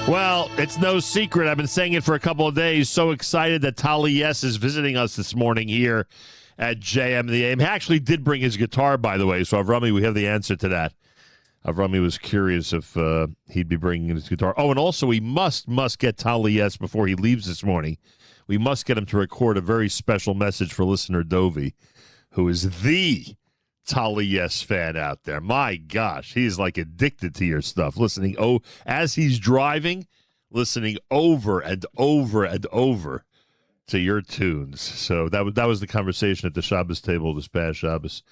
Well, it's no secret. I've been saying it for a couple of days. So excited that Tali Yess is visiting us this morning here at JM the AM. He actually did bring his guitar, by the way. So, Avrami, we have the answer to that. Avrami was curious if he'd be bringing his guitar. Oh, and also we must get Tali Yess before he leaves this morning. We must get him to record a very special message for listener Dovey, who is the Tali Yess fan out there. My gosh, he's like addicted to your stuff. Listening, as he's driving, listening over and over and over to your tunes. So that was the conversation at the Shabbos table this past Shabbos.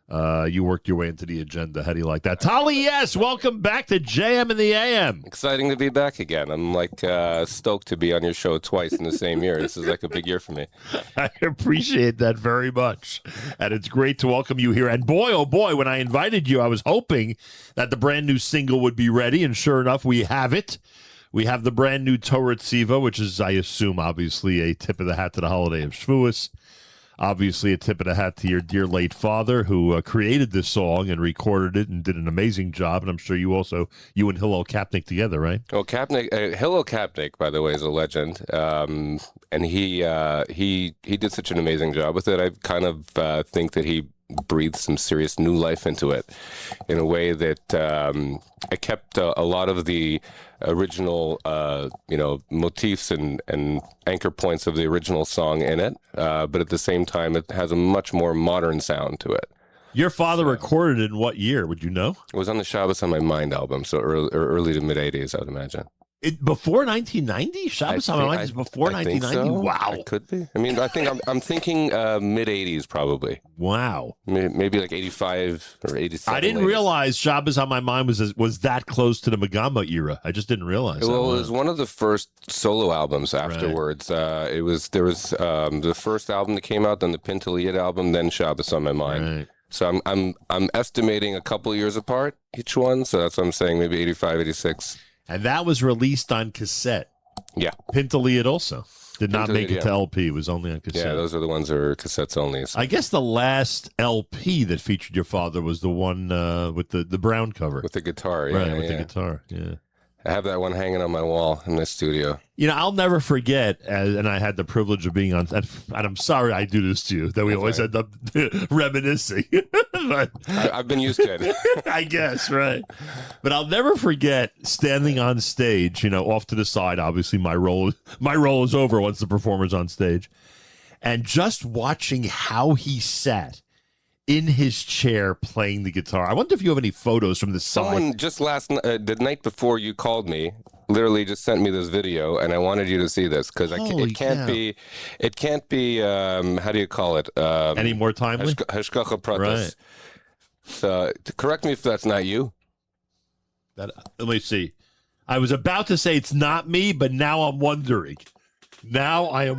You worked your way into the agenda. How do you like that? Tali Yess, welcome back to JM and the AM. Exciting to be back again. I'm stoked to be on your show twice in the same year. This is like a big year for me. I appreciate that very much. And it's great to welcome you here. And boy, oh boy, when I invited you, I was hoping that the brand new single would be ready. And sure enough, we have it. We have the brand new Torah Tziva, which is, I assume, obviously a tip of the hat to the holiday of Shavuos. Obviously, a tip of the hat to your dear late father who created this song and recorded it and did an amazing job. And I'm sure you and Hillel Kapnick together, right? Well, Hillel Kapnick, by the way, is a legend. And he did such an amazing job with it. I kind of think that he breathed some serious new life into it in a way that I kept a lot of the original, motifs and anchor points of the original song in it. But at the same time, it has a much more modern sound to it. Your father recorded it in what year? Would you know? It was on the Shabbos on My Mind album, so early to mid 80s, I would imagine. Before 1990? Shabbos on My Mind is before 1990? So. Wow. It could be. I mean, I'm thinking mid 80s probably. Wow. Maybe like 85 or 87. I didn't realize Shabbos on My Mind was that close to the Megama era. I just didn't realize that. Well, it was one of the first solo albums afterwards. Right. There was the first album that came out, then the Tali Yess album, then Shabbos on My Mind. Right. So I'm estimating a couple years apart each one. So that's what I'm saying, maybe 85, 86. And that was released on cassette. Yeah. Tali Yess also did not make it to LP. It was only on cassette. Yeah, those are the ones that are cassettes only. So. I guess the last LP that featured your father was the one with the brown cover. With the guitar, yeah. Right, with the guitar, yeah. I have that one hanging on my wall in the studio. You know, I'll never forget, and I had the privilege of being on, and I'm sorry I do this to you, that we always end up reminiscing. But I've been used to it. I guess, right. But I'll never forget standing on stage, off to the side. Obviously, my role is over once the performer's on stage. And just watching how he sat in his chair playing the guitar. I wonder if you have any photos from the side. Someone just the night before you called me, literally just sent me this video, and I wanted you to see this because it can't be. How do you call it? Any more timely? Hashgacha pratis. Right. So correct me if that's not you. Let me see. I was about to say it's not me, but now I'm wondering. I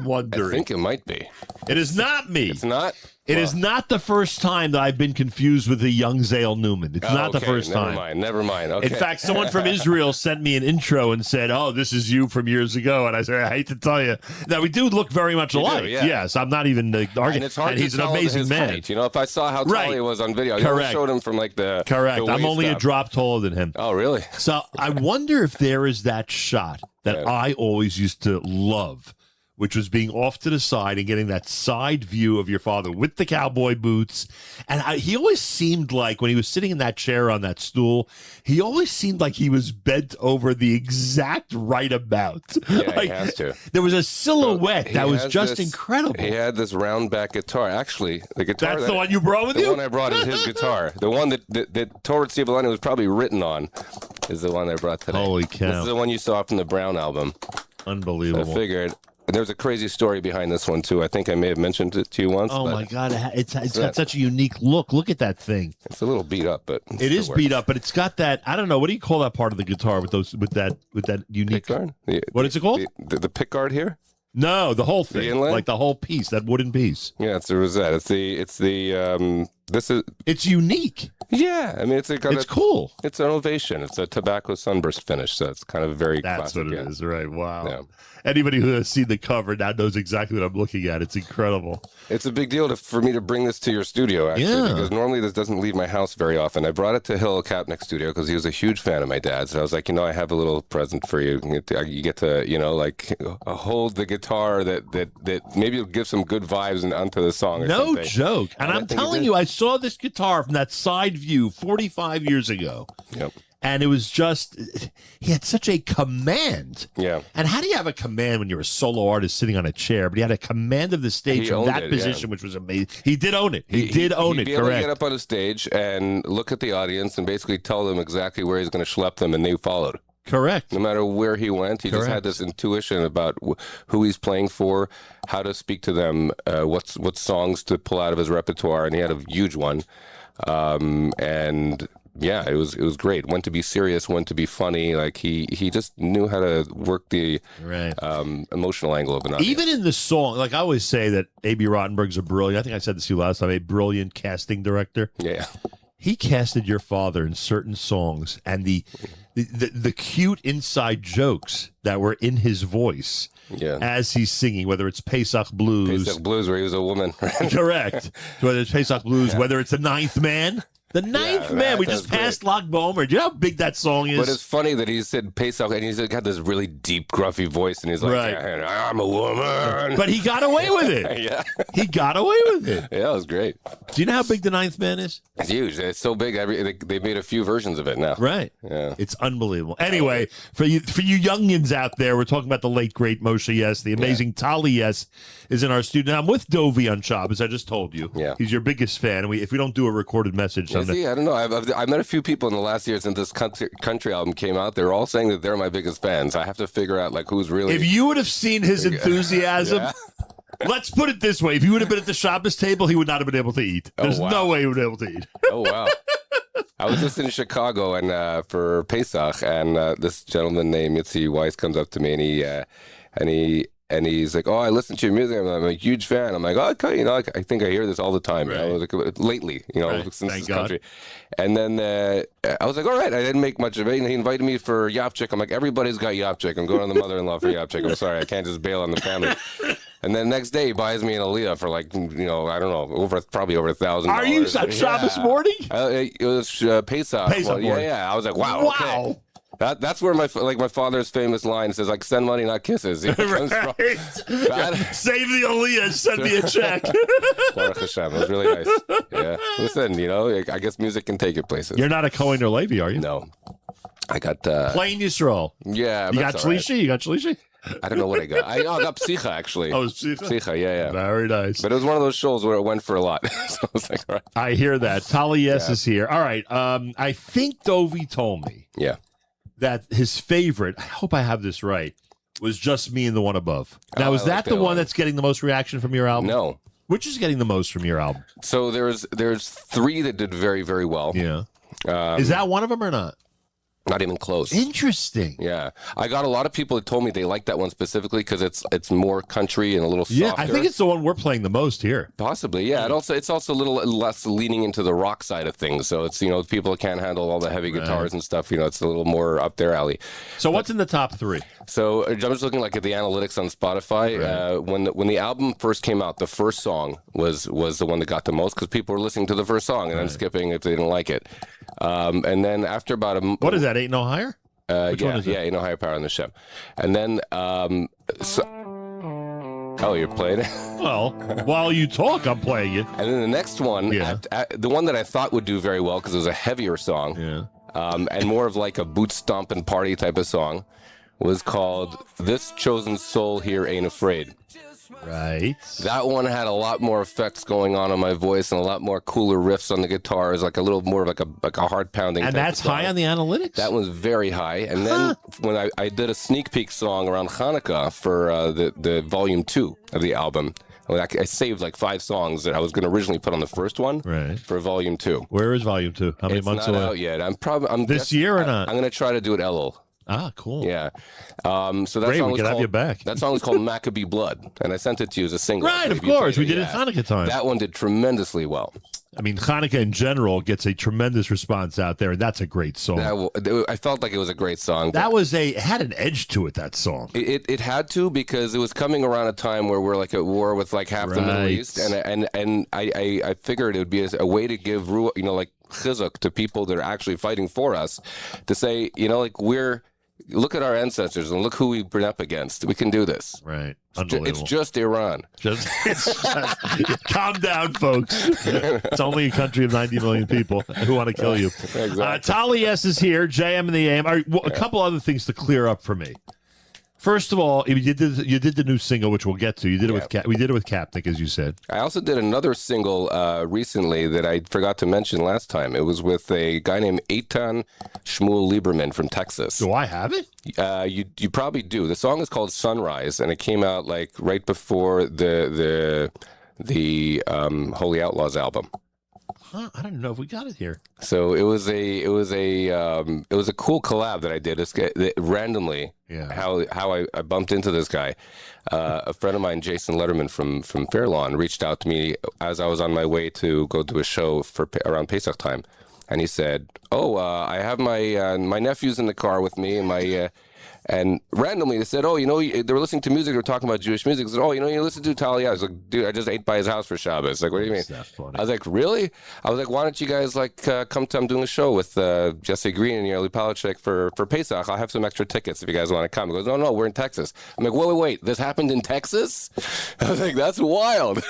think it might be. It is not me. It's not? It is not the first time that I've been confused with the young Zale Newman. It's not the first time. Never mind. Okay. In fact, someone from Israel sent me an intro and said, "Oh, this is you from years ago." And I said, "I hate to tell you, that we do look very much alike." Do, yeah. Yes, I'm not even arguing. And it's hard and to he's an tell amazing his man. Height. If I saw how tall he was on video, Correct. I showed him from like the correct. The I'm only a drop taller than him. Oh, really? So I wonder if there is that shot that I always used to love, which was being off to the side and getting that side view of your father with the cowboy boots. And he always seemed like, when he was sitting in that chair on that stool, he always seemed like he was bent over the exact right amount. Yeah, he has to. There was a silhouette that was just incredible. He had this round back guitar. Actually, the guitar. That's the one you brought with you? The one I brought is his guitar. The one that Torah Tziva was probably written on is the one I brought today. Holy cow. This is the one you saw from the Brown album. Unbelievable. So I figured. And there's a crazy story behind this one, too. I think I may have mentioned it to you once. Oh, my God. It's got such a unique look. Look at that thing. It's a little beat up, but it is beat up, but it's got that, I don't know, what do you call that part of the guitar with that unique... Pickguard? What is it called? The pickguard here? No, the whole thing. The inlay? Like the whole piece, that wooden piece. Yeah, it's the rosette. It's the It's unique. Yeah, I mean, It's cool. It's an ovation. It's a tobacco sunburst finish, so it's kind of very That's classic. what it is, right? Wow. Yeah. Anybody who has seen the cover now knows exactly what I'm looking at. It's incredible. It's a big deal for me to bring this to your studio, actually, Yeah. because normally this doesn't leave my house very often. I brought it to Hillel Kapnick's studio because he was a huge fan of my dad's. So I was like, I have a little present for you. You get to, hold the guitar that maybe will give some good vibes and onto the song or No something. joke. And I'm telling you, I saw this guitar from that side view 45 years ago. Yep. And it was just, he had such a command. Yeah. And how do you have a command when you're a solo artist sitting on a chair? But he had a command of the stage He from owned that it, position, which was amazing. He did own it. He did own he'd it, be able to correct. get up on a stage and look at the audience and basically tell them exactly where he's going to schlep them, and they followed. Correct. No matter where he went, he just had this intuition about who he's playing for, how to speak to them, what songs to pull out of his repertoire, and he had a huge one. And yeah, it was great. When to be serious, when to be funny. Like he just knew how to work the emotional angle of an audience. Even in the song, like I always say that A.B. Rottenberg's a brilliant, I think I said this to you last time, a brilliant casting director. Yeah. He casted your father in certain songs, and the cute inside jokes that were in his voice as he's singing, whether it's Pesach Blues. Pesach Blues, where he was a woman. Correct. Whether it's Pesach Blues, whether it's The Ninth Man. The Ninth Man. We just passed Loch Bomer. Do you know how big that song is? But it's funny that he said Pesach, and he's got this really deep, gruffy voice, and he's like, I'm a woman. But he got away with it. Yeah. He got away with it. Yeah, it was great. Do you know how big The Ninth Man is? It's huge. It's so big. They made a few versions of it now. Right. Yeah. It's unbelievable. Anyway, for you youngins out there, we're talking about the late, great Moshe Yess. The amazing Tali Yess is in our studio. Now, I'm with Dovey on Shabbos, I just told you. Yeah. He's your biggest fan. And if we don't do a recorded message. I don't know. I met a few people in the last year since this country album came out. They're all saying that they're my biggest fans. I have to figure out who's really. If you would have seen his enthusiasm, let's put it this way: if he would have been at the Shabbos table, he would not have been able to eat. There's no way he would have been able to eat. Oh wow! I was just in Chicago and for Pesach, and this gentleman named Yitzi Weiss comes up to me and he's like, "Oh, I listen to your music. I'm a huge fan." I'm like, "Oh, okay, I think I hear this all the time, lately, since this country." And then I was like, "All right." I didn't make much of it. And he invited me for Yapchik. I'm like, "Everybody's got Yapchik. I'm going on the mother-in-law for Yapchik. I'm sorry, I can't just bail on the family." And then next day, he buys me an Aliyah for I don't know, probably over $1,000. Are you on Shabbos morning? It was Pesach. Pesach morning. Yeah. I was like, wow. Okay. That's where my father's famous line says, send money, not kisses. It comes from. Save the Aliyah, send me a check. Baruch Hashem, it was really nice. Yeah, listen, I guess music can take it places. You're not a Cohen or Levi, are you? No, I got plain Yisrael. Yeah, you got Shlishi. Right. You got Shlishi. I don't know what I got. I got Psicha, actually. Oh, Psicha? Psicha, yeah. Very nice. But it was one of those shows where it went for a lot. So I was like, all right. I hear that. Tali Yess is here. All right. I think Dovey told me that his favorite, I hope I have this right, was Just Me and the One Above. Now, is that the one that's getting the most reaction from your album? No. Which is getting the most from your album? So there's three that did very, very well. Yeah. Is that one of them or not? Not even close. Interesting. Yeah, I got a lot of people that told me they like that one specifically because it's more country and a little softer. Yeah, I think it's the one we're playing the most here. Possibly, yeah. It's also a little less leaning into the rock side of things. So it's people that can't handle all the heavy guitars and stuff. It's a little more up their alley. So what's in the top three? So I'm just looking at the analytics on Spotify. Right. When the album first came out, the first song was the one that got the most because people were listening to the first song and then skipping if they didn't like it. And then after about what is that? Ain't No Higher? Which one is it? Ain't No Higher Power on the Shem. And then oh, you're playing it? Well, while you talk, I'm playing it. And then the next one, the one that I thought would do very well because it was a heavier song, and more of a boot stomping party type of song, was called "This Chosen Soul Here Ain't Afraid." Right. That one had a lot more effects going on my voice and a lot more cooler riffs on the guitars, a little more of a heart pounding. And that's high on the analytics? That was very high. And then when I did a sneak peek song around Hanukkah for the volume 2 of the album, I saved 5 songs that I was going to originally put on the first one for volume 2. Where is volume 2? How many months away? It's not out yet. I'm this year or not? I'm going to try to do it Elul. Ah, cool. Yeah. So that Great, song we can have you back. That song was called Maccabee Blood, and I sent it to you as a single. Right, of course. We did it Hanukkah time. That one did tremendously well. I mean, Hanukkah in general gets a tremendous response out there, and that's a great song. I felt like it was a great song. It had an edge to it, that song. It had to, because it was coming around a time where we're like at war with like half the Middle East, and I figured it would be a way to give like chizuk to people that are actually fighting for us, to say, like, look at our ancestors and look who we've been up against. We can do this. Right. It's just Iran. Calm down, folks. It's only a country of 90 million people who want to kill you. Exactly. Tali Yess is here. JM and the AM. A couple other things to clear up for me. First of all, you did the new single, which we'll get to. You did it with we did it with Kapnick, as you said. I also did another single recently that I forgot to mention last time. It was with a guy named Eitan Shmuel Lieberman from Texas. Do I have it? You probably do. The song is called Sunrise, and it came out like right before the Holy Outlaws album. Huh, I don't know if we got it here. So it was a cool collab that I did. Randomly, how I bumped into this guy. A friend of mine, Jason Letterman from Fairlawn, reached out to me as I was on my way to go do a show for around Pesach time, and he said, "Oh, I have my nephews in the car with me, and and randomly they said, oh, they were listening to music, they were talking about Jewish music. They said, oh, you listen to Tali Yess. I was like, dude, I just ate by his house for Shabbos. Like, what do you mean? I was like, really? I was like, why don't you guys come to, I'm doing a show with Jesse Green and Yerli Palachek for Pesach. I'll have some extra tickets if you guys want to come. He goes, no, we're in Texas. I'm like, wait, this happened in Texas? I was like, that's wild.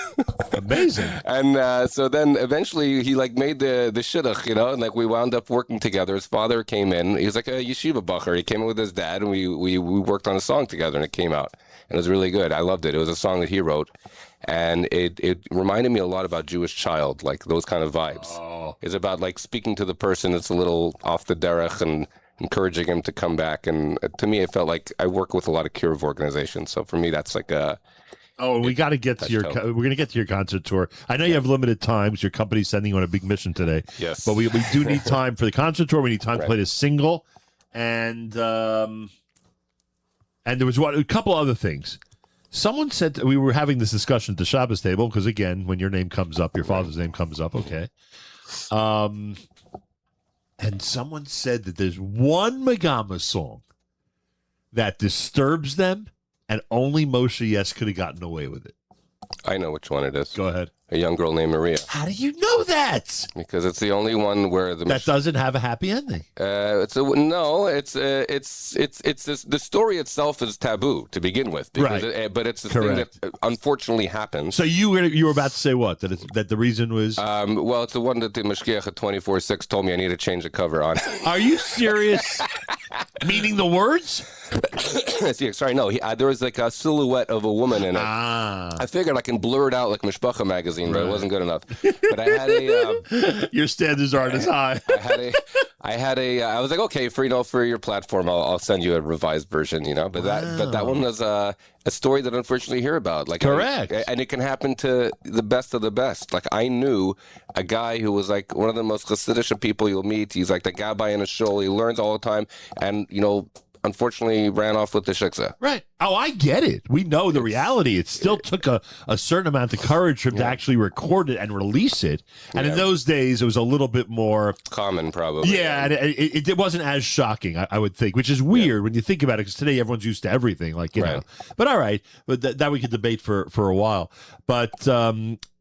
Amazing. And so then eventually he made the shidduch, and we wound up working together. His father came in. He was like a yeshiva bacher. He came in with his dad, and we worked on a song together, and it came out. And it was really good. I loved it. It was a song that he wrote. And it reminded me a lot about Jewish Child, like those kind of vibes. Oh. It's about speaking to the person that's a little off the derech and encouraging him to come back. And to me, it felt like I work with a lot of Kiruv organizations. So for me, that's like a... Oh, we got to get to we're going to get to your concert tour. I know you have limited times. Your company's sending you on a big mission today. Yes. But we do need time for the concert tour. We need time to play the single. And there was a couple other things. Someone said we were having this discussion at the Shabbos table because, again, when your name comes up, your father's name comes up, okay. And someone said that there's one Megama song that disturbs them, and only Moshe Yess could have gotten away with it. I know which one it is. Go ahead. A young girl named Maria. How do you know that? Because it's the only one where that doesn't have a happy ending. The story itself is taboo to begin with, because but it's the thing that unfortunately happens. So you were about to say what? That the reason was? Well, it's the one that the Mashgiach at 24/6 told me I need to change the cover on. Are you serious? Meaning the words? Sorry, no. There was a silhouette of a woman in it. I figured I can blur it out like Mishpacha magazine, but it wasn't good enough. But I had a... your standards aren't as high. I was like, okay, for your platform, I'll send you a revised version, But that one was a story that unfortunately you hear about. Correct. And it can happen to the best of the best. I knew a guy who was one of the most Hasidic people you'll meet. He's the gabbai in a shul. He learns all the time. And, unfortunately ran off with the shiksa. Right. Oh, I get it. We know the reality. It still took a certain amount of courage for him to actually record it and release it. And in those days, it was a little bit more... common, probably. Yeah, and it wasn't as shocking, I would think, which is weird when you think about it, because today everyone's used to everything, know. But all right, but that we could debate for a while.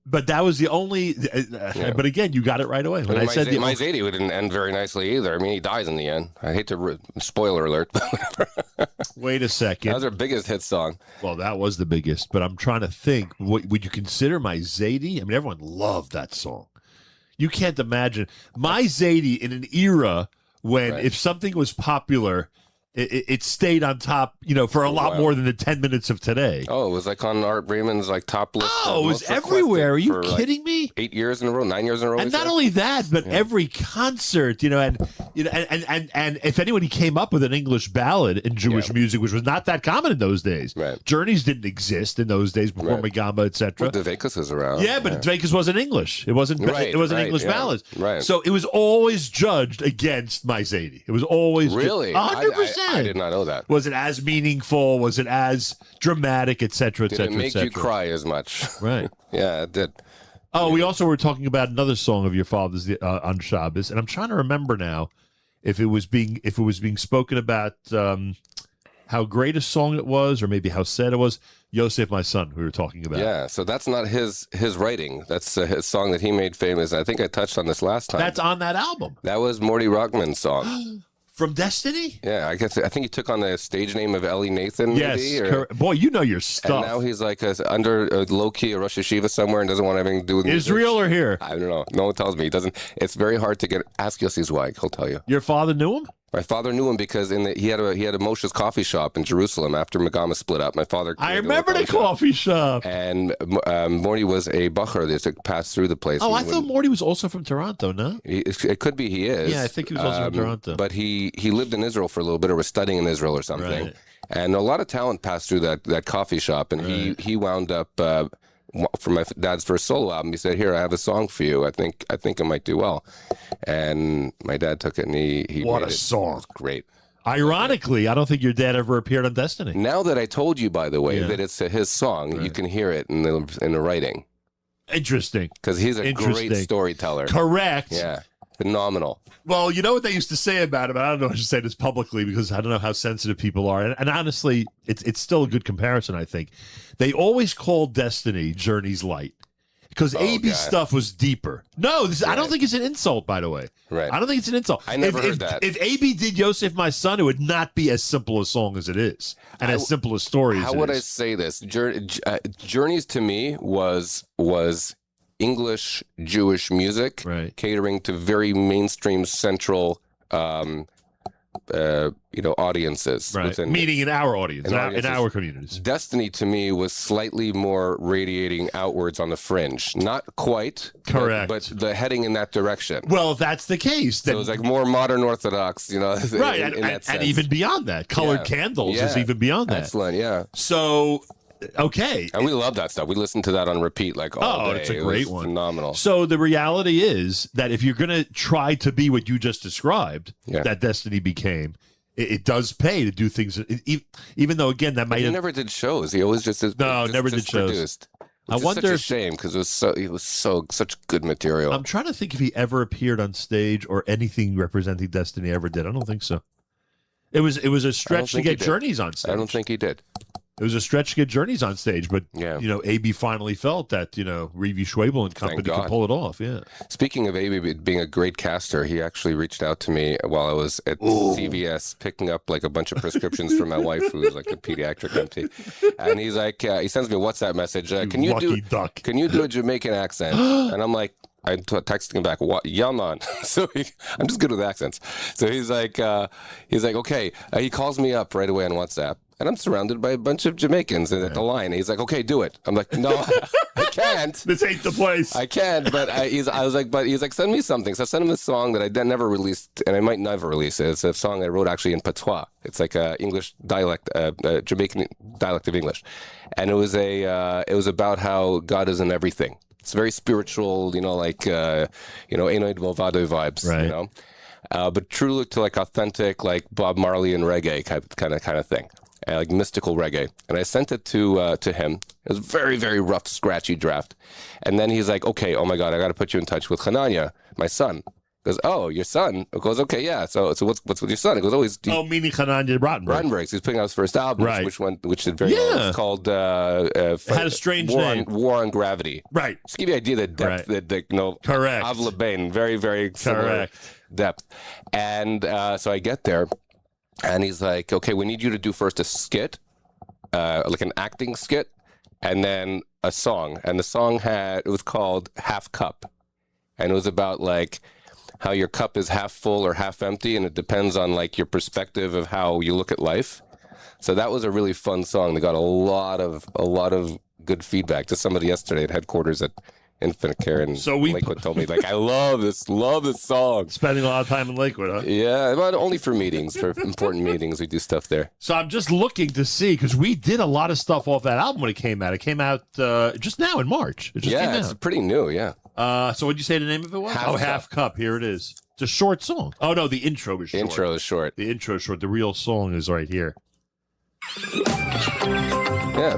But that was the only. But again, you got it right away. When I said my Zadie didn't end very nicely either. I mean, he dies in the end. I hate to spoiler alert. Wait a second. That was our biggest hit song. Well, that was the biggest. But I'm trying to think. Would you consider My Zadie? I mean, everyone loved that song. You can't imagine My Zadie in an era when if something was popular, it stayed on top, for a lot more than the 10 minutes of today. Oh, it was on Art Raymond's top list. Oh, it was everywhere. Are you kidding me? 8 years in a row, 9 years in a row. And not only that, but every concert, and if anybody came up with an English ballad in Jewish music, which was not that common in those days. Right. Journeys didn't exist in those days before Megamba, etc. Well, Dveikus is around. Yeah, but Dveikus wasn't English. It wasn't. It wasn't English ballads. Right. So it was always judged against My Zadie. It was always really 100%. I did not know that. Was it as meaningful? Was it as dramatic, et cetera, et cetera, Did it make you cry as much? Right. Yeah, it did. Oh, we also were talking about another song of your father's on Shabbos, and I'm trying to remember now if it was being spoken about how great a song it was, or maybe how sad it was. Yosef, my son, we were talking about. Yeah, so that's not his writing. That's his song that he made famous. I think I touched on this last time. That's on that album. That was Morty Rockman's song. From Destiny? Yeah, I think he took on the stage name of Ellie Nathan. Yes, maybe, boy, you know your stuff. And now he's like under low key a Rosh Hashiva somewhere and doesn't want anything to do with Israel music. or here. I don't know. No one tells me. He doesn't. It's very hard to get. Ask Yossi Zweig. He'll tell you. Your father knew him? My father knew him because he had a Moshe's coffee shop in Jerusalem after Megama split up. My father. I remember the coffee shop. And Morty was a bacher that passed through the place. Oh, I thought Morty was also from Toronto. No, it could be he is. Yeah, I think he was also from Toronto. But he lived in Israel for a little bit, or was studying in Israel or something. Right. And a lot of talent passed through that coffee shop, and he wound up. For my dad's first solo album, he said, "Here, I have a song for you. I think it might do well." And my dad took it, and he what made a it. song! It was great. Ironically, I don't think your dad ever appeared on Destiny. Now that I told you, by the way, that it's his song, you can hear it in the writing. Interesting, because he's a great storyteller. Correct. Yeah, phenomenal. Well, you know what they used to say about him. I don't know if I should say this publicly because I don't know how sensitive people are. And honestly, it's still a good comparison, I think. They always called Destiny Journey's Light because AB's stuff was deeper. No, I don't think it's an insult, by the way. Right. I don't think it's an insult. I never heard that. If AB did Yosef, my son, it would not be as simple a song as it is and as simple a story as it is. How would I say this? Journeys to me was English Jewish music, catering to very mainstream central, audiences. Right. Meaning in our audience, in our communities. Destiny to me was slightly more radiating outwards on the fringe. Not quite. Correct. But the heading in that direction. Well, if that's the case, then so it was like more modern Orthodox, right, and even beyond that. Colored Candles is even beyond that. Excellent, yeah. So okay. And we love that stuff. We listen to that on repeat like all day. It's a great one. Phenomenal. So the reality is that if you're going to try to be what you just described, that Destiny became, it does pay to do things, even though, again, that might have... He never did shows. He always never did shows. Produced. I wonder such a shame because it was such good material. I'm trying to think if he ever appeared on stage or anything representing Destiny ever did. I don't think so. It was a stretch to get Journeys on stage. I don't think he did. It was a stretch to get Journeys on stage, but AB finally felt that Revi Schwabel and company could pull it off. Yeah. Speaking of AB being a great caster, he actually reached out to me while I was at CVS picking up like a bunch of prescriptions for my wife, who's like a pediatric MT, and he's like, he sends me a WhatsApp message. Can you do a Jamaican accent? And I'm like. I texted him back, yeah, man. So I'm just good with accents. So he's like, okay. He calls me up right away on WhatsApp, and I'm surrounded by a bunch of Jamaicans at the line. He's like, okay, do it. I'm like, no, I can't. This ain't the place. I can't. But he's like, send me something. So I sent him a song that I never released, and I might never release it. It's a song I wrote actually in patois. It's like a English dialect, Jamaican dialect of English, and it was about how God is in everything. It's very spiritual, like, Enoid Movado vibes, right. But truly to like authentic, like Bob Marley and reggae kind of thing, like mystical reggae. And I sent it to him. It was a very, very rough, scratchy draft. And then he's like, okay, oh my God, I got to put you in touch with Hanania, my son. He goes, oh, your son? It goes, okay, yeah. So what's with your son? It goes, meaning Hanania Rottenberg. He's putting out his first album, which did very well. It's called it had a strange name. War on Gravity. Right. Just to give you an idea of the depth correct. Av Lebain, very, very similar depth. And so I get there, and he's like, okay, we need you to do first a skit, like an acting skit, and then a song. And the song it was called Half Cup. And it was about like how your cup is half full or half empty, and it depends on like your perspective of how you look at life. So that was a really fun song. They got a lot of good feedback. To somebody yesterday at headquarters at Infinite Care in Lakewood told me, like, I love this song. Spending a lot of time in Lakewood, huh? Yeah, but only for meetings, for important meetings. We do stuff there. So I'm just looking to see, because we did a lot of stuff off that album when it came out. It came out just now in March. It just came out. It's pretty new, yeah. So what'd you say the name of it was? Half Cup. Here it is. It's a short song. Oh, no, the intro is short. The intro is short. The intro is short. The real song is right here. Yeah.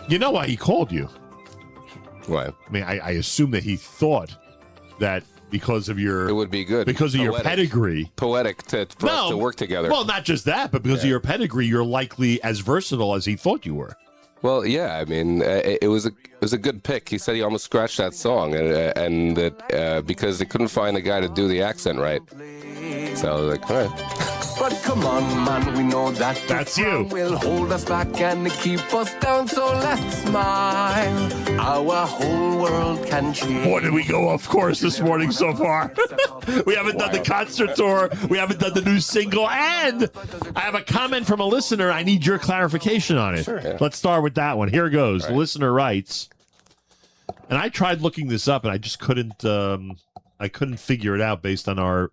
You know why he called you? Why? I mean, I assume that he thought that because of your It would be good. because of your pedigree. Poetic for us to work together. Well, not just that, but because of your pedigree, you're likely as versatile as he thought you were. Well, yeah, I mean, it was a good pick. He said he almost scratched that song, and that because they couldn't find the guy to do the accent right. So I was like, all right. But come on, man, we know that That's you. will hold us back and keep us down, so let's smile. Our whole world can change. Boy, did we go off course this morning so far. We haven't done the concert tour. We haven't done the new single. And I have a comment from a listener. I need your clarification on it. Sure, yeah. Let's start with that one. Here goes. All The right. listener writes, and I tried looking this up, and I just couldn't. I couldn't figure it out based on our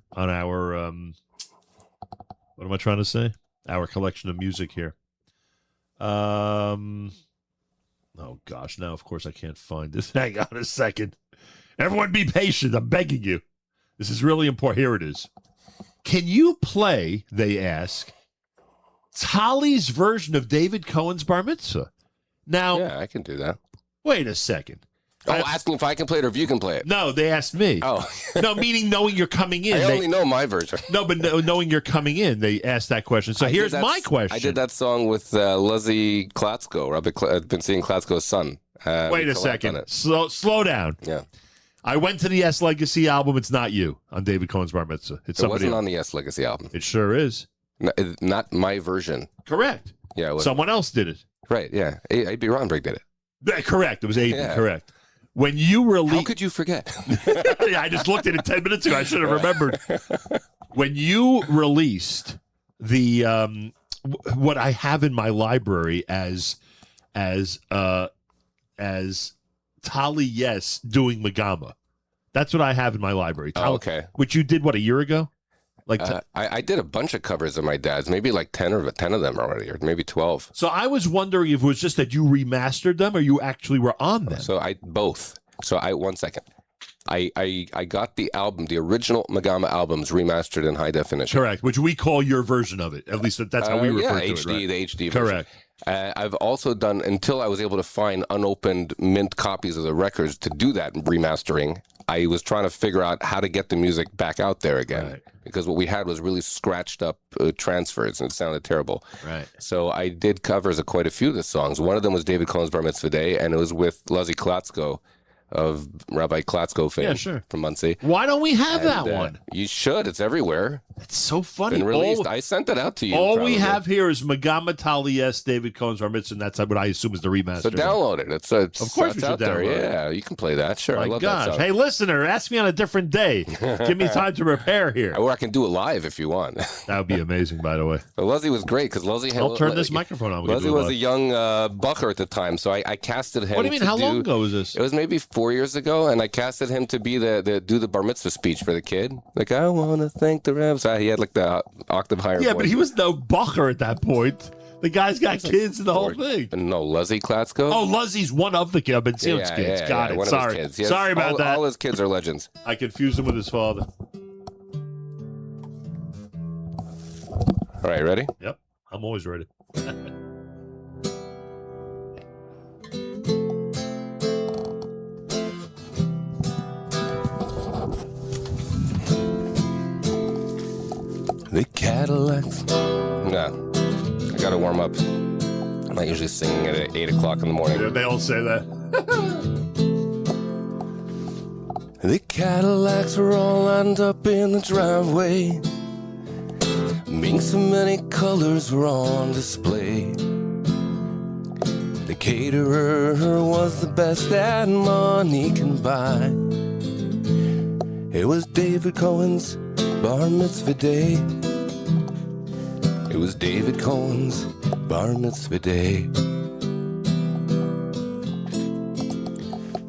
what am I trying to say? Our collection of music here. Oh gosh, now of course I can't find this. Hang on a second. Everyone be patient. I'm begging you. This is really important. Here it is. Can you play, they ask, Tali's version of David Cohen's Bar Mitzvah? Now, Yeah, I can do that. wait a second. Oh, asking if I can play it or if you can play it. No, they asked me. Oh. No, meaning knowing you're coming in. I only know my version. No, but knowing you're coming in, they asked that question. So here's my question. I did that song with Luzzy Klatsko. I've been seeing Klatsko's son. Wait a second. Slow down. Yeah. I went to the Yes Legacy album. It's not you on David Cohen's Bar Mitzvah. It's It somebody wasn't else. on the Yes Legacy album. It sure is. Not my version. Correct. Yeah, it was. Someone else did it. Right, yeah. A.B. Ronberg did it. Correct. It was Aiden. Yeah. Correct. When you released... How could you forget? Yeah, I just looked at it 10 minutes ago. I should have remembered. When you released the what I have in my library as Tali Yess doing Magama. That's what I have in my library. Oh, okay. Which you did, what, a year ago? Like, I did a bunch of covers of my dad's, maybe like 10 of them already, or maybe 12. so I was wondering if it was just that you remastered them or you actually were on them. So both. So 1 second. I got the album, the original Magama albums remastered in high definition. Correct, which we call your version of it. At least that's how we refer to HD, it. Right? the HD version. Correct. I've also done, until I was able to find unopened mint copies of the records to do that remastering, I was trying to figure out how to get the music back out there again. Right. Because what we had was really scratched up transfers and it sounded terrible. Right. So I did covers of quite a few of the songs. One of them was David Cohen's Bar Mitzvah Day, and it was with Luzzy Klatsko of Rabbi Klatsko fame. Yeah, sure. From Muncie. Why don't we have that And, one? You should. It's everywhere. It's so funny. Been released. I sent it out to you. All probably. we have here is Magama Tali Yess, David Cohen's Bar Mitzvah, and that's what I assume is the remaster. So download it. It's Of course it's we out should there. download it. Yeah, you can play that. Sure. I My love that gosh. song. Hey, listener, ask me on a different day. Give me time to prepare here. Or I can do it live if you want. That would be amazing, by the way. But Luzzy was great because Luzzy had. I'll turn this microphone on. We can Luzzy do it was a live. young bucker at the time, so I casted him. What do you mean? to How long do- ago was this? It was maybe 4 years ago, and I casted him to be do the bar mitzvah speech for the kid. Like, I want to thank the Rebs. He had like the octave higher. Yeah, voice. but he was no bucker at that point. The guy's got kids and the whole thing. No, Luzzy Klatsko. Oh, Luzzy's one of the kids. Bension's kids. Got it. one of his Sorry. kids. He has- Sorry about that. All his kids are legends. I confused him with his father. All right, ready? Yep. I'm always ready. The Cadillacs. No, I gotta warm up. I'm not usually singing at 8 o'clock in the morning. Yeah, they all say that. The Cadillacs are all lined up in the driveway. Being so many colors were on display. The caterer was the best that money can buy. It was David Cohen's bar mitzvah day. It was David Cohen's bar mitzvah day.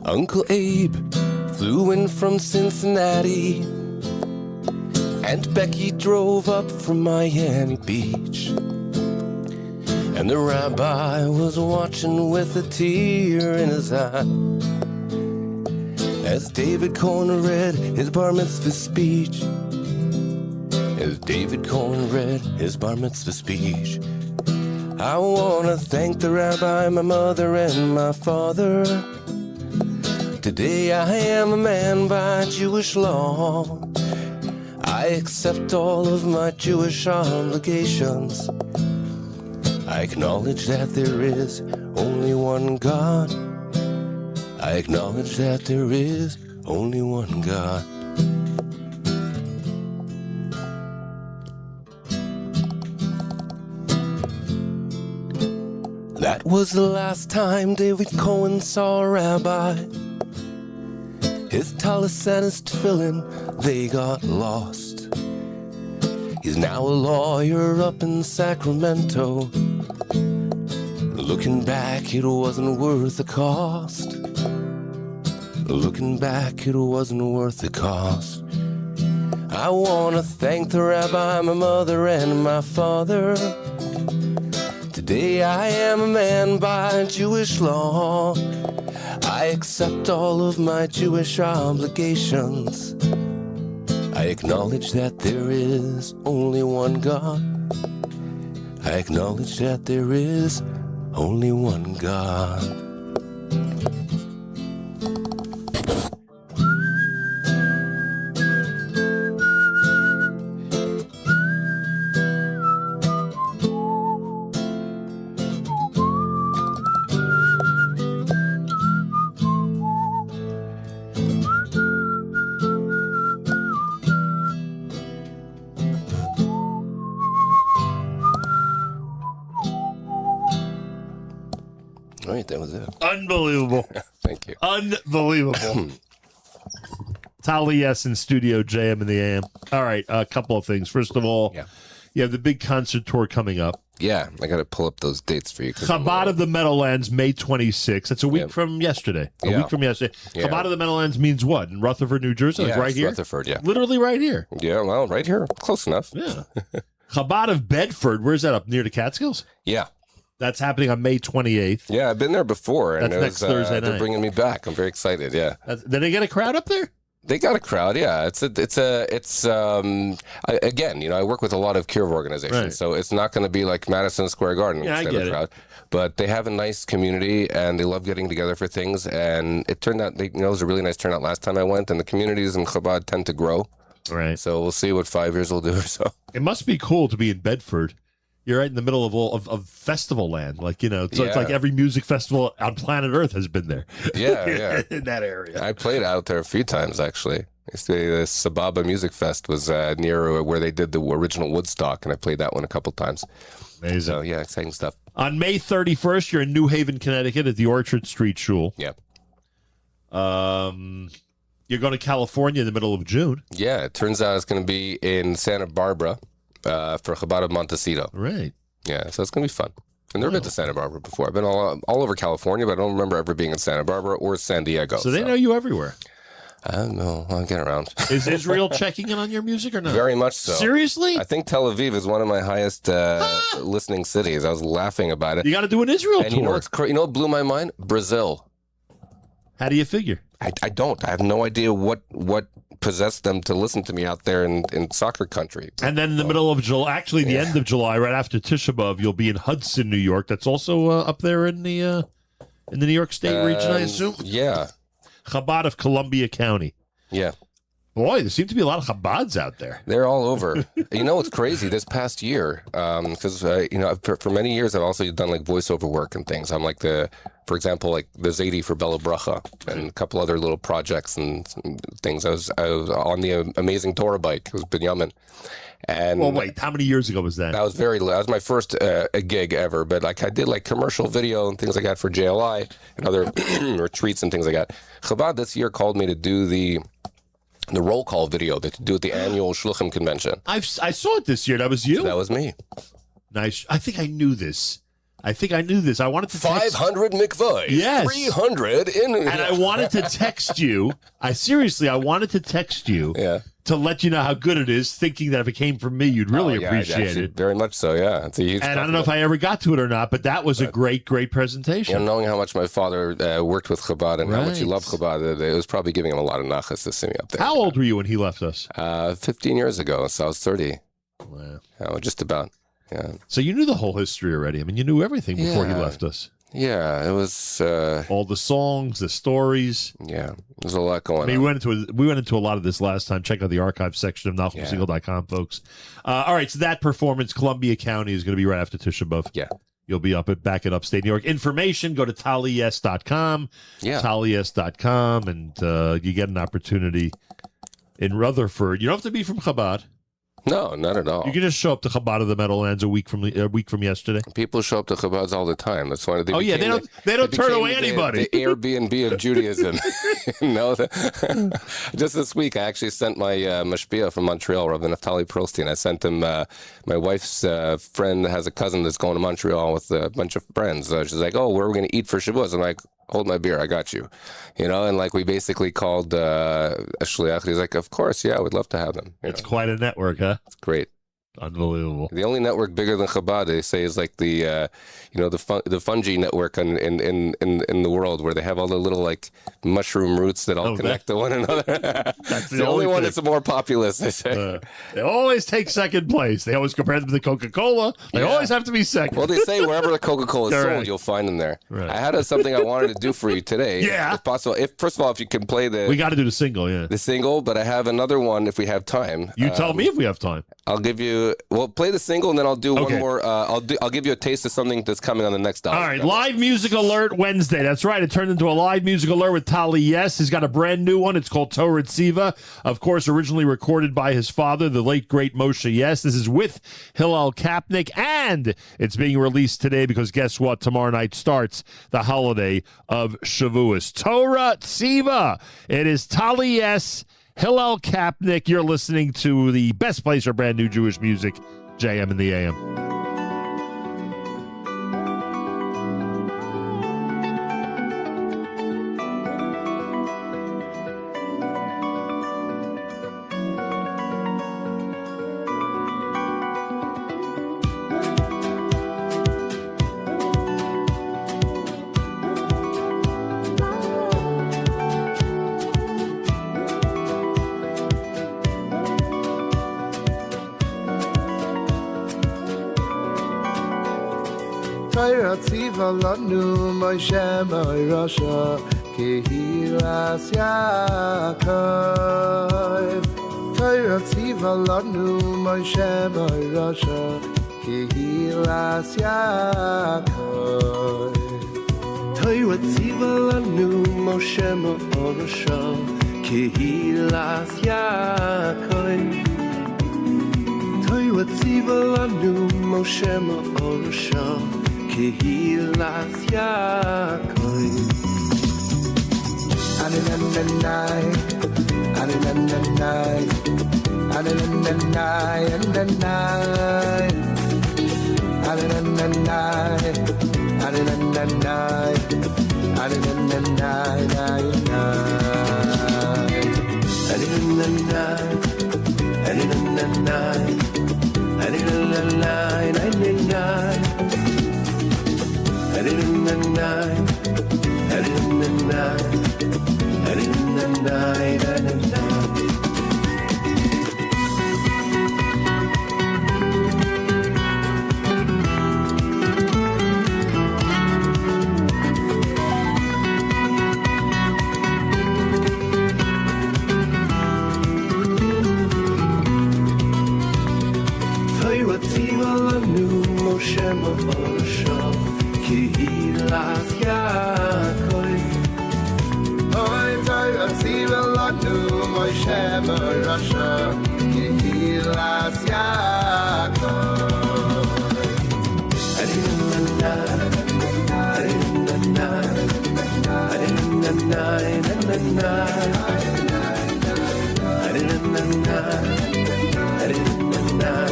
Uncle Abe flew in from Cincinnati, and Becky drove up from Miami Beach. And the rabbi was watching with a tear in his eye as David Cohen read his bar mitzvah speech. As David Cohen read his bar mitzvah speech. I want to thank the rabbi, my mother, and my father. Today I am a man by Jewish law. I accept all of my Jewish obligations. I acknowledge that there is only one God. I acknowledge that there is only one God. That was the last time David Cohen saw a rabbi. His tallis and his tefillin, they got lost. He's now a lawyer up in Sacramento. Looking back, it wasn't worth the cost. Looking back, it wasn't worth the cost. I want to thank the rabbi, my mother, and my father. Today I am a man by Jewish law. I accept all of my Jewish obligations. I acknowledge that there is only one God. I acknowledge that there is only one God. All right, that was it. Unbelievable. Thank you. Unbelievable. Tali Yess in studio, JM in the AM. All right, a couple of things. First of all, you have the big concert tour coming up. Yeah, I got to pull up those dates for you. Chabad of the Meadowlands, May 26th. That's a week from yesterday. A week from yesterday. Yeah. Chabad of the Meadowlands means what? In Rutherford, New Jersey? Like right here? Rutherford, yeah. Literally right here. Yeah, well, right here. Close enough. Yeah. Chabad of Bedford, where's that, up near the Catskills? Yeah. That's happening on May 28th. Yeah, I've been there before. And That's next Thursday night. They're bringing me back. I'm very excited, yeah. Did they get a crowd up there? They got a crowd, yeah. Again, you know, I work with a lot of Kiruv organizations, Right. so it's not going to be like Madison Square Garden. Yeah, I type get of it. crowd. But they have a nice community, and they love getting together for things. And it turned out, it was a really nice turnout last time I went. And the communities in Chabad tend to grow, Right. so we'll see what 5 years will do or so. It must be cool to be in Bedford. You're right in the middle of all of festival land. Like, you know, it's like every music festival on planet Earth has been there. Yeah. In that area. I played out there a few times, actually. The Sababa Music Fest was near where they did the original Woodstock, and I played that one a couple times. Amazing. So, yeah, exciting stuff. On May 31st, you're in New Haven, Connecticut at the Orchard Street Shul. Yep. You're going to California in the middle of June. Yeah, it turns out it's going to be in Santa Barbara for Chabad of Montecito. Right. Yeah, so it's going to be fun. I've never been to Santa Barbara before. I've been all over California, but I don't remember ever being in Santa Barbara or San Diego. So they know you everywhere. I don't know. I'll get around. Is Israel checking in on your music or not? Very much so. Seriously? I think Tel Aviv is one of my highest listening cities. I was laughing about it. You got to do an Israel And tour. you know what blew my mind? Brazil. How do you figure? I don't. I have no idea what possessed them to listen to me out there in soccer country. And then in the middle of July, actually the end of July, right after Tisha B'Av, you'll be in Hudson, New York. That's also up there in the New York State region, I assume. Yeah. Chabad of Columbia County. Yeah. Boy, there seem to be a lot of Chabads out there. They're all over. You know what's crazy? This past year, because for many years I've also done like voiceover work and things. I'm like for example, like the Zaidi for Bella Bracha and a couple other little projects and things. I was on the Amazing Torah bike. It was Binyamin. And well, wait, how many years ago was that? That was my first gig ever. But like I did like commercial video and things like that for JLI and other retreats and things like that. Chabad this year called me to do the roll call video to do at the annual Shluchim convention. I saw it this year. That was you? So that was me. Nice. I think I knew this. I wanted to text 500 mikvahs. Yes. 300 in. And I wanted to text you. I wanted to text you to let you know how good it is, thinking that if it came from me, you'd really appreciate it. Very much so, yeah. It's a huge and I don't know if I ever got to it or not, but that was a great presentation. You know, knowing how much my father worked with Chabad and how much he loved Chabad, it was probably giving him a lot of nachas to see me up there. How old were you when he left us? 15 years ago, so I was 30. Wow. Just about. Yeah. So you knew the whole history already. I mean, you knew everything before he left us. Yeah, it was. All the songs, the stories. Yeah, there's a lot going I mean, on. we went into a lot of this last time. Check out the archive section of NachumSingle.com, folks. All right, so that performance, Columbia County, is going to be right after Tisha B'Av. Yeah. You'll be back in upstate New York. Information, go to TaliYess.com. Yeah. TaliYess.com, and you get an opportunity in Rutherford. You don't have to be from Chabad. No, not at all. You can just show up to Chabad of the Meadowlands a week from yesterday. People show up to Chabad's all the time. That's why they. Oh yeah, they don't turn away anybody. The Airbnb of Judaism. Just this week, I actually sent my mashpia from Montreal, Rabbi Naftali Pearlstein. I sent him. My wife's friend has a cousin that's going to Montreal with a bunch of friends. She's like, "Oh, where are we going to eat for Shavuos?" I'm like, "Hold my beer, I got you." And like we basically called a shliach. He's like, "Of course, yeah, I would love to have them." It's quite a network, huh? It's great. Unbelievable. The only network bigger than Chabad, they say, is like the fungi network in the world, where they have all the little like mushroom roots that all connect to one another. That's the only one that's more populous. They say they always take second place. They always compare them to the Coca-Cola. They always have to be second. Well, they say wherever the Coca-Cola is sold, you'll find them there. Right. I had something I wanted to do for you today. Yeah, if possible. First of all, if you can play we got to do the single. Yeah, the single. But I have another one if we have time. You tell me if we have time. I'll give you. Well, play the single, and then I'll do one more. I'll give you a taste of something that's coming on the next album. All right, live music alert Wednesday. That's right. It turned into a live music alert with Tali Yess. He's got a brand new one. It's called Torah Tziva. Of course, originally recorded by his father, the late great Moshe Yess. This is with Hillel Kapnick, and it's being released today because guess what? Tomorrow night starts the holiday of Shavuos. Torah Tziva. It is Tali Yess, Hillel Kapnick. You're listening to the best place for brand new Jewish music, JM in the AM. Torah tziva lanu Moshe Rasha Kehilas Yaakov. Torah tziva lanu Moshe Rasha Kehilas Yaakov. Torah tziva lanu Moshe Rasha Kehilas Yaakov. Torah tziva lanu Moshe Rasha Kehilas Yaakov. Anananai, anananai, anananai, anananai, anananai, anananai, anananai, anananai, anananai, anananai, anananai. Kehilas Yaakov. Oy, Torah tziva lanu Moshe Rasha Kehilas Yaakov. Adinanai, adinanai, adinanai, adinanai, adinanai, adinanai,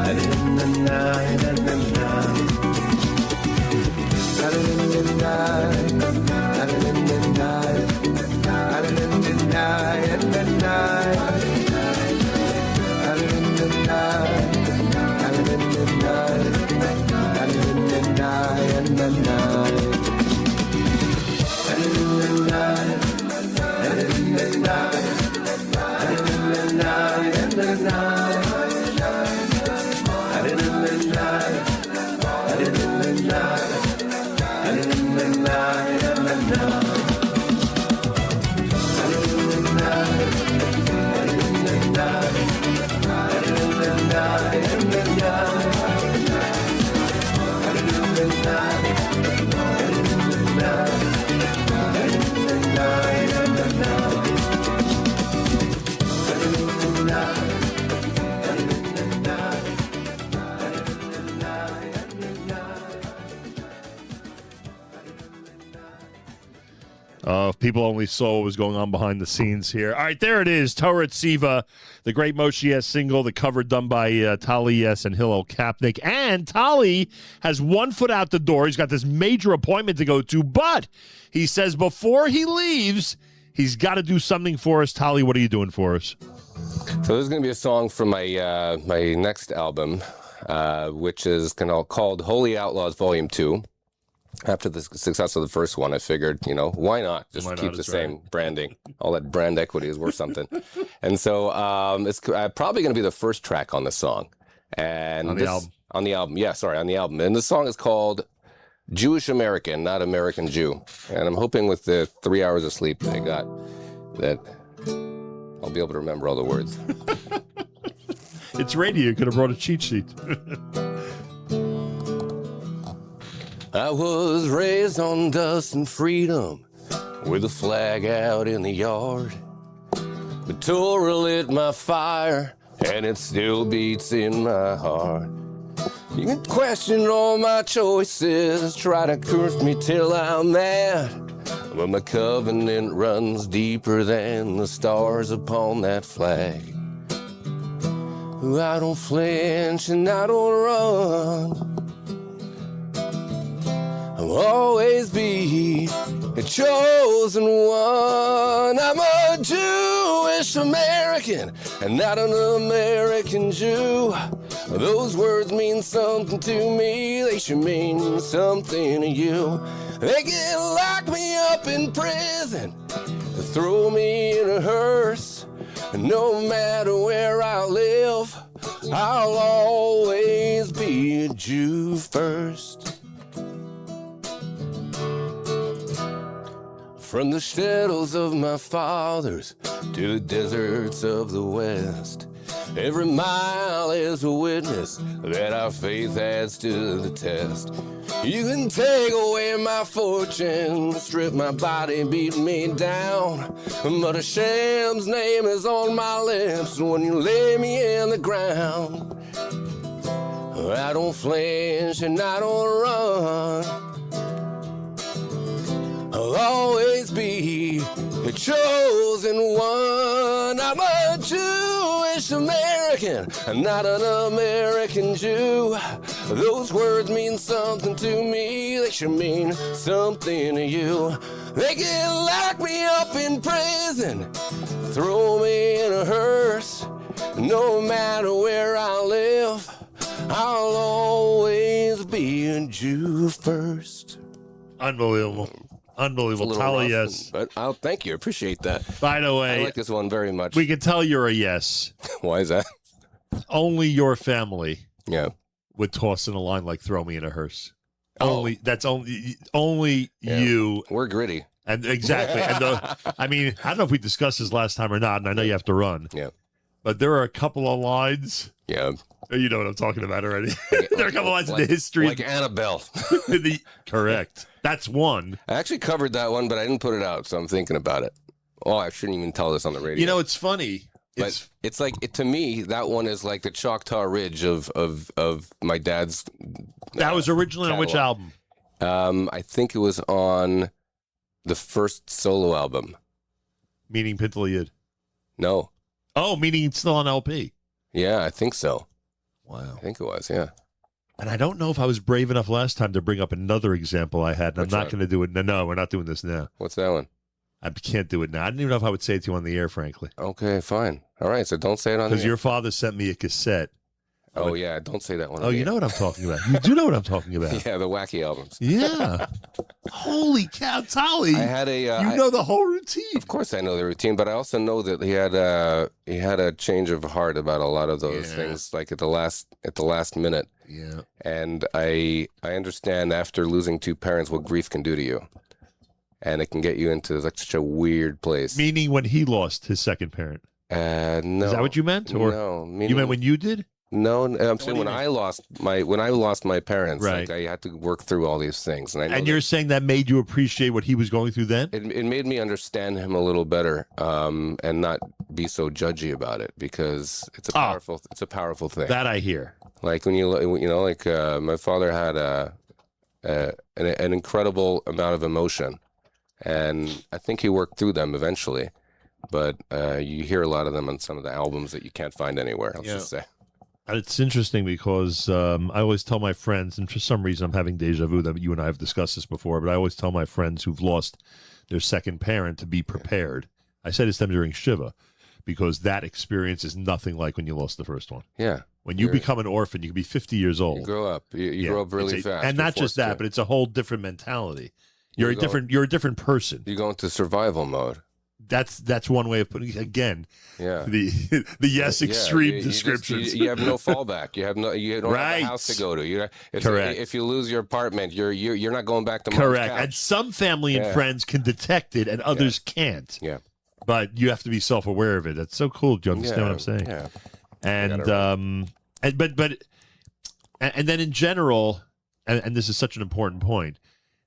adinanai, adinanai. If people only saw what was going on behind the scenes here. All right, there it is. Torah Tziva, the great Moshe Yess single, the cover done by Tali Yess and Hillel Kapnick. And Tali has 1 foot out the door. He's got this major appointment to go to, but he says before he leaves, he's got to do something for us. Tali, what are you doing for us? So this is going to be a song from my my next album, which is called Holy Outlaws Volume 2. After the success of the first one, I figured, why not just keep the same branding? All that brand equity is worth something. And so it's probably going to be the first track on the song. And on the album. On the album. Yeah, sorry, on the album. And the song is called Jewish American, not American Jew. And I'm hoping with the 3 hours of sleep that I got that I'll be able to remember all the words. It's radio. You could have brought a cheat sheet. I was raised on dust and freedom, with a flag out in the yard. But Torah lit my fire, and it still beats in my heart. You can question all my choices, try to curse me till I'm mad. But my covenant runs deeper than the stars upon that flag. I don't flinch and I don't run. I'll always be a chosen one. I'm a Jewish American and not an American Jew. Those words mean something to me. They should mean something to you. They can lock me up in prison, throw me in a hearse. No matter where I live, I'll always be a Jew first. From the shadows of my fathers to the deserts of the West, every mile is a witness that our faith has stood the test. You can take away my fortune, strip my body, beat me down, but Hashem's name is on my lips when you lay me in the ground. I don't flinch and I don't run. I'll always be the chosen one. I'm a Jewish American, not an American Jew. Those words mean something to me. They should mean something to you. They can lock me up in prison, throw me in a hearse. No matter where I live, I'll always be a Jew first. Unbelievable. Unbelievable. Tali Yess. But I'll thank you. I appreciate that. By the way, I like this one very much. we can tell you're a yes. Why is that? Only your family Yeah. would toss in a line like "throw me in a hearse." Oh. Only Yeah. you. We're gritty. And exactly. And I mean, I don't know if we discussed this last time or not, and I know you have to run. Yeah. But there are a couple of lines. Yeah. You know what I'm talking about already. There are a couple of lines in the history. Like Annabelle. Correct. That's one. I actually covered that one, but I didn't put it out, so I'm thinking about it. Oh, I shouldn't even tell this on the radio. You know, it's funny. But it's like, to me, that one is like the Choctaw Ridge of my dad's. That was originally on which catalog. album? I think it was on the first solo album. Meaning Pintel Yid. No. Oh, meaning it's still on LP. Yeah, I think so. Wow. I think it was, yeah. And I don't know if I was brave enough last time to bring up another example I had, and Which I'm not one? going to do it. No, we're not doing this now. What's that one? I can't do it now. I didn't even know if I would say it to you on the air, frankly. Okay, fine. All right, so don't say it on the Because your father sent me a cassette. Oh, yeah, don't say that one. Oh, you know what I'm talking about. You do know what I'm talking about. Yeah, the wacky albums. Yeah. Holy cow, Tali. I had a... you know the whole routine. Of course I know the routine, but I also know that he had a change of heart about a lot of those things, like at the last minute. Yeah. And I understand after losing two parents what grief can do to you. And it can get you into like such a weird place. Meaning when he lost his second parent. No. Is that what you meant? Or no. you meant when you did? No, I'm saying when I lost my parents, Right. like I had to work through all these things, and I know And you're saying that made you appreciate what he was going through then? it made me understand him a little better, and not be so judgy about it, because it's a powerful thing. That I hear. Like when my father had an incredible amount of emotion, And I think he worked through them eventually. But you hear a lot of them on some of the albums that you can't find anywhere, I'll just say. It's interesting because I always tell my friends, and for some reason I'm having deja vu that you and I have discussed this before, but I always tell my friends who've lost their second parent to be prepared. I say this to them during Shiva, because that experience is nothing like when you lost the first one. Yeah. When you become an orphan, you can be 50 years old. You grow up. You grow up really fast. And not just that, but it's a whole different mentality. You're a different person. You go into survival mode. That's one way of putting it. Again, the yes extreme descriptions. You have no fallback. You don't have a house to go to. Correct. If you lose your apartment, you're not going back to mom's Correct. couch. And some family and friends can detect it, and others can't. Yeah. But you have to be self-aware of it. That's so cool. Do you understand what I'm saying? Yeah. And and then in general, and this is such an important point.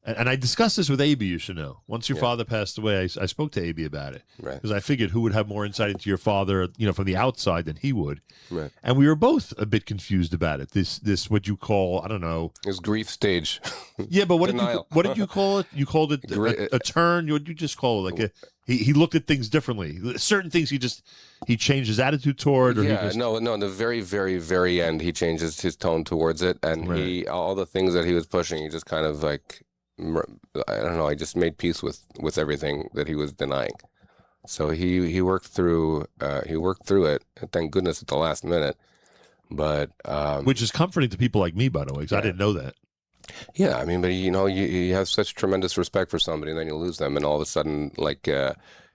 And I discussed this with A.B., you should know. Once your father passed away, I spoke to A.B. about it. Right. Because I figured who would have more insight into your father, from the outside than he would. Right. And we were both a bit confused about it. This what you call, I don't know. His grief stage. Yeah, but what did you call it? You called it a turn? What did you just call it? Like he looked at things differently. Certain things he changed his attitude toward. Or no. In the very, very, very end, he changes his tone towards it. And all the things that he was pushing, he just kind of like... I don't know. I just made peace with everything that he was denying. So he worked through it. Thank goodness at the last minute. But which is comforting to people like me, by the way, because I didn't know that. Yeah, I mean, but you have such tremendous respect for somebody, and then you lose them, and all of a sudden, like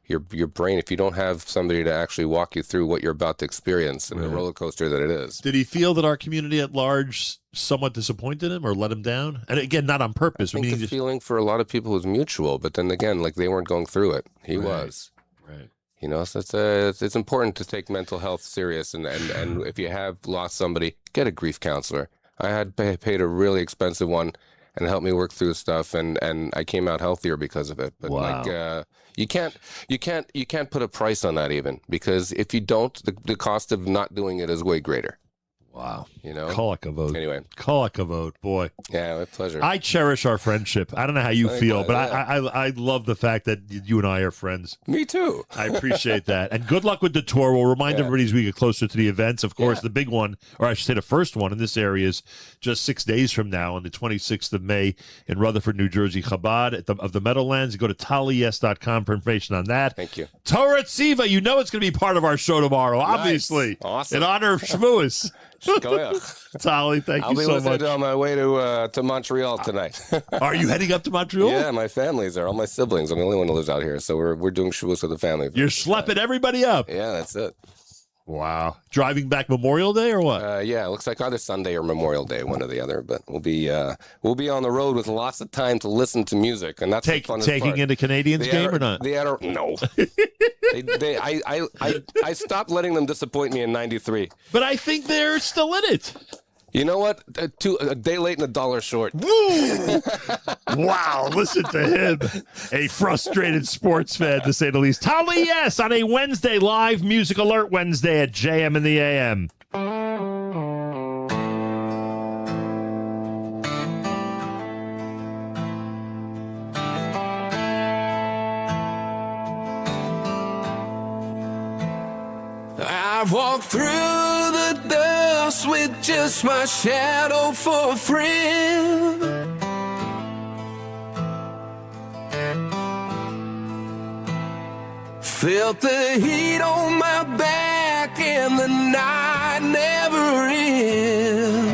your brain, if you don't have somebody to actually walk you through what you're about to experience and the roller coaster that it is. Did he feel that our community at large somewhat disappointed him or let him down? And again, not on purpose. I think the feeling for a lot of people was mutual, but then again, like they weren't going through it. He was. Right. So it's important to take mental health serious, and if you have lost somebody, get a grief counselor. I had paid a really expensive one and helped me work through stuff, and I came out healthier because of it. But you can't put a price on that even, because if you don't, the cost of not doing it is way greater. Wow. Call a vote. Anyway. Call a vote, boy. Yeah, my pleasure. I cherish our friendship. I don't know how you feel, but I love the fact that you and I are friends. Me too. I appreciate that. And good luck with the tour. We'll remind everybody as we get closer to the events. Of course, the big one, or I should say the first one in this area is just 6 days from now on the 26th of May in Rutherford, New Jersey, Chabad of the Meadowlands. You go to taliyess.com for information on that. Thank you. Torah Tziva, it's going to be part of our show tomorrow, obviously. Awesome. In honor of Shavuos. Tali, thank you so much. I'll be listening on my way to Montreal tonight. Are you heading up to Montreal? Yeah, my family's there. All my siblings. I'm the only one who lives out here, so we're doing Shavuos with the family. You're schlepping everybody up. Yeah, that's it. Wow. Driving back Memorial Day or what? Yeah, it looks like either Sunday or Memorial Day, one or the other. But we'll be on the road with lots of time to listen to music, and that's the funnest taking part. into Canadians game or not? No. I stopped letting them disappoint me in '93. But I think they're still in it. You know what? A day late and $1 short. Woo! Wow, listen to him. A frustrated sports fan, to say the least. Tali Yess on a Wednesday, live Music Alert Wednesday at JM in the AM. I've walked through the dust with just my shadow for a friend. Felt the heat on my back and the night never ends.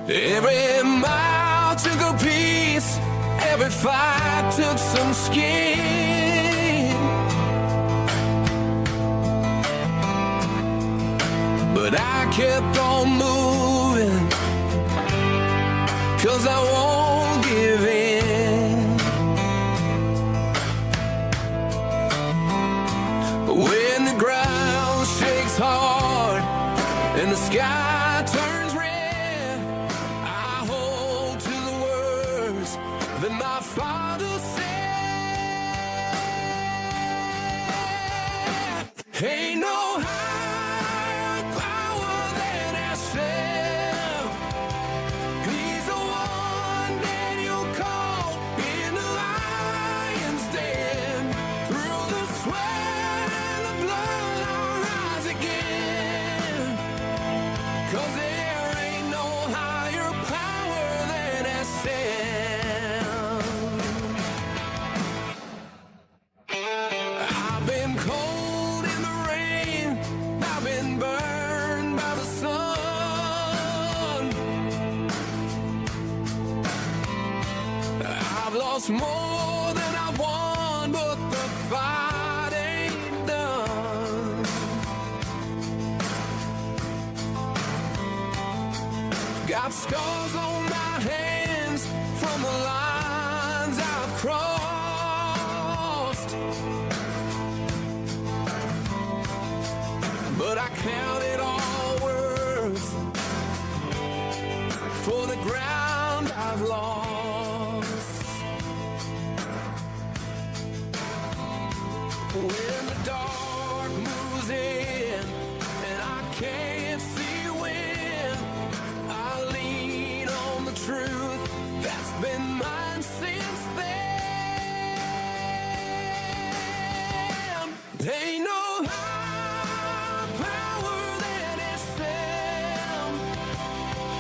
Every mile took a piece, every fight took some skin. But I kept on moving, 'cause I won't give in. When the ground shakes hard and the sky turns red, I hold to the words that my father said. Ain't no higher power than ourselves. lost more than I won, but the fight ain't done. Got scars on my hands from the lines I've crossed, but I count it all worth for the ground I've lost. When the dark moves in and I can't see when, I lean on the truth that's been mine since then. Ain't no higher power than itself.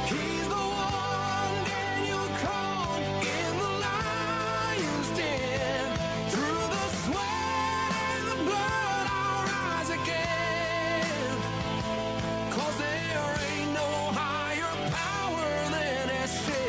He's the one Daniel called in the lion's den. Through the sweat and the blood I'll rise again. 'Cause there ain't no higher power than itself.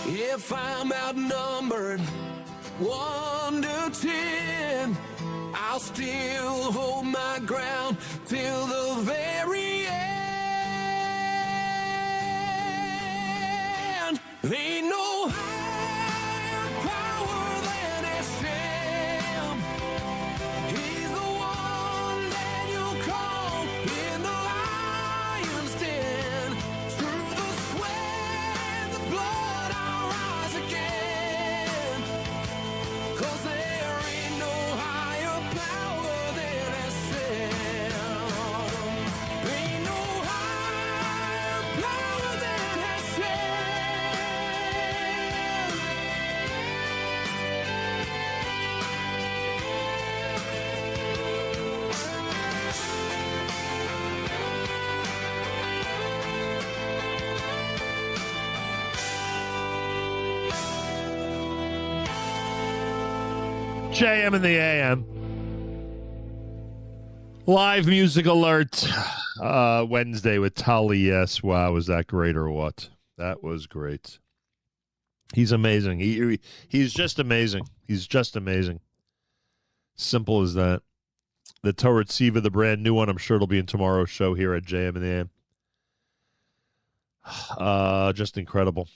If I'm outnumbered 1 to 10, I'll still hold my ground till the very end. Ain't no higher power than itself. He's the one Daniel called in the lion's den. Through the sweat and the blood I'll rise again. 'Cause there ain't no higher power than itself. Ain't no higher power than itself. JM in the AM. Live music alert. Wednesday with Tali Yess. Wow, was that great or what? That was great. He's amazing. He's just amazing. He's just amazing. Simple as that. The Torah Tziva, the brand new one. I'm sure it'll be in tomorrow's show here at JM in the AM. Just incredible.